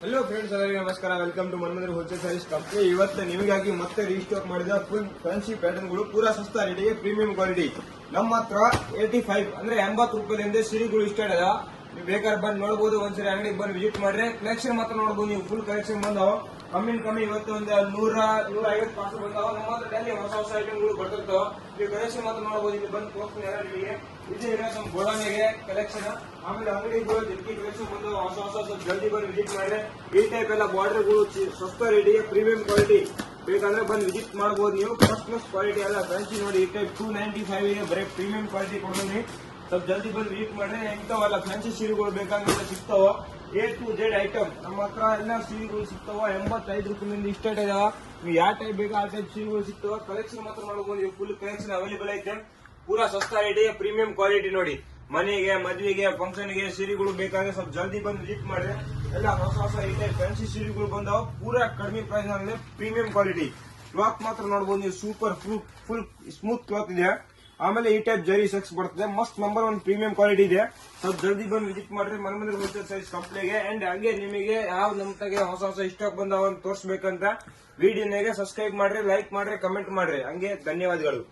Hello friends, ಎಲ್ಲರಿಗೂ ನಮಸ್ಕಾರ. Welcome to Manmandir wholesale sarees company. ಇವತ್ತು ನಿಮಗಾಗಿ ಮತ್ತೆ ರೀಸ್ಟಾಕ್ ಮಾಡಿದ ಫುಲ್ ಫ್ಯಾನ್ಸಿ ಪ್ಯಾಟರ್ನ್ ಗಳು ಪೂರಾ ಸಸ್ತಾ ರೇಟಿಗೆ ಪ್ರೀಮಿಯಂ ಕ್ವಾಲಿಟಿ. ನಮ್ಮ ಹತ್ರ 85 ಅಂದ್ರೆ 80 ರೂಪಾಯಿದಿಂದ ಸೀರೆಗಳು ಸ್ಟಾರ್ಟ್ ಅದ. ನೀವು ಬೇಕಾದ್ರೆ ಬಂದು ನೋಡಬಹುದು. ಒಂದ್ಸರಿ ಅಂಗಡಿಗೆ ಬಂದು ವಿಸಿಟ್ ಮಾಡ್ರೆ ಕಲೆಕ್ಷನ್ ಮಾತ್ರ ನೋಡಬಹುದು. ನೀವು ಫುಲ್ ಕಲೆಕ್ಷನ್ ಬಂದಾವ. ಕಮ್ಮಿ ಇವತ್ತು ಒಂದು 100-150 ಪಾರ್ಸಲ್ ಬಂದಾವ. ನಮ್ಮ ಹತ್ರ ಡೈಲಿ ಹೊಸ ಐಟಮ್ಗಳು ಬರ್ತಿರ್ತಾವ. ನೀವು ಕಲೆಕ್ಷನ್ ಮಾತ್ರ ನೋಡಬಹುದು. ಇಲ್ಲಿ ಬಂದು ತೋರಿಸ್ತೀನಿ ನಿಮಗೆ. ಇದೇ ಇರೋ ನಮ್ಮ ಗೋಡಾನಿಗೆ ಕಲೆಕ್ಷನ್. ಆಮೇಲೆ ಅಂಗಡಿಗಳು ಜಲ್ದಿ ಕಲೆಕ್ಷನ್ ಬಂದು ಹೊಸ ಜಲ್ದಿ ಬಂದು ವಿಸಿಟ್ ಮಾಡಿದ್ರೆ ಈ ಟೈಪ್ ಎಲ್ಲ ಬಾರ್ಡರ್ಗಳು ಸಸ್ತಾ ರೇಟಿಗೆ ಪ್ರೀಮಿಯಂ ಕ್ವಾಲಿಟಿ ಬೇಕಂದ್ರೆ ಬಂದು ವಿಸಿಟ್ ಮಾಡಬಹುದು. ನೀವು ಫಸ್ಟ್ ಕ್ಲಾಸ್ ಕ್ವಾಲಿಟಿ ಎಲ್ಲ ಫ್ಯಾನ್ಸಿ ನೋಡಿ. ಈ ಟೈಪ್ 295 ಗೆ ಬರೀ ಪ್ರೀಮಿಯಂ ಕ್ವಾಲಿಟಿ ಕೊಡ್ತೀನಿ. ಸ್ವಲ್ಪ ಜಲ್ದಿ ಬಂದು ವಿಸಿಟ್ ಮಾಡ್ರೆ ಇಂಥವಲ್ಲ ಫ್ಯಾನ್ಸಿ ಸೀರೆಗಳು ಬೇಕಂದ್ರೆ ಸಿಗ್ತಾವ. A to Z ಐಟಮ್ ನಮ್ಮ ಹತ್ರ ಎಲ್ಲ ಸೀರೆಗಳು ಸಿಗ್ತಾವ. 85 ರೂಪಾಯಿಂದ ಸ್ಟಾರ್ಟ್ ಇದಾವ. ನೀವು ಯಾವ ಟೈಪ್ ಬೇಕಾ ಆ ಟೈಪ್ ಸೀರೆಗಳು ಸಿಗ್ತಾವ. ಕಲೆಕ್ಷನ್ ಮಾತ್ರ ನೋಡಬಹುದು. ಫುಲ್ ಕಲೆಕ್ಷನ್ ಅವೈಲೇಬಲ್ ಐತೆ. ಪೂರಾ ಸಸ್ತಾ ರೇಟಿಗೆ ಪ್ರೀಮಿಯಂ ಕ್ವಾಲಿಟಿ ನೋಡಿ. ಮನೆಗೆ, ಮದುವೆಗೆ, ಫಂಕ್ಷನ್ ಗೆ ಸೀರೆಗಳು ಬೇಕಾದ್ರೆ ಸ್ವಲ್ಪ ಜಲ್ದಿ ಬಂದು ವಿಸಿಟ್ ಮಾಡಿದ್ರೆ ಎಲ್ಲ ಹೊಸ ಈ ಟೈಪ್ ಫ್ಯಾನ್ಸಿ ಸೀರೆಗಳು ಬಂದಾವ. ಪೂರಾ ಕಡಿಮೆ ಪ್ರೈಸ್ ನಲ್ಲಿ ಪ್ರೀಮಿಯಂ ಕ್ವಾಲಿಟಿ. ಕ್ಲಾತ್ ಮಾತ್ರ ನೋಡಬಹುದು ನೀವು. ಸೂಪರ್ ಫುಲ್ ಸ್ಮೂತ್ ಕ್ಲಾತ್ ಇದೆ. ಆಮೇಲೆ ಈ ಟೈಪ್ ಜರಿ ಸೆಕ್ಸ್ ಬರ್ತದೆ. ಮಸ್ತ್ ನಂಬರ್ 1 ಪ್ರೀಮಿಯಂ ಕ್ವಾಲಿಟಿ ಇದೆ. ಸ್ವಲ್ಪ ಜಲ್ದಿ ಬಂದು ವಿಸಿಟ್ ಮಾಡ್ರಿ ಮನ್ಮಂದಿರ ಹೋಲ್ಸೇಲ್ ಸೈಜ್ ಕಂಪ್ನಿಗೆ. ಅಂಡ್ ಹಂಗೆ ನಿಮಗೆ ಯಾವ ನಮ್ಗೆ ಹೊಸ ಸ್ಟಾಕ್ ಬಂದಾವ ಅಂತ ತೋರಿಸ್ಬೇಕಂತ ವಿಡಿಯೋನಾಗೆ ಸಬ್ಸ್ಕ್ರೈಬ್ ಮಾಡ್ರಿ, ಲೈಕ್ ಮಾಡ್ರಿ, ಕಮೆಂಟ್ ಮಾಡ್ರಿ. ಹಂಗೆ ಧನ್ಯವಾದಗಳು.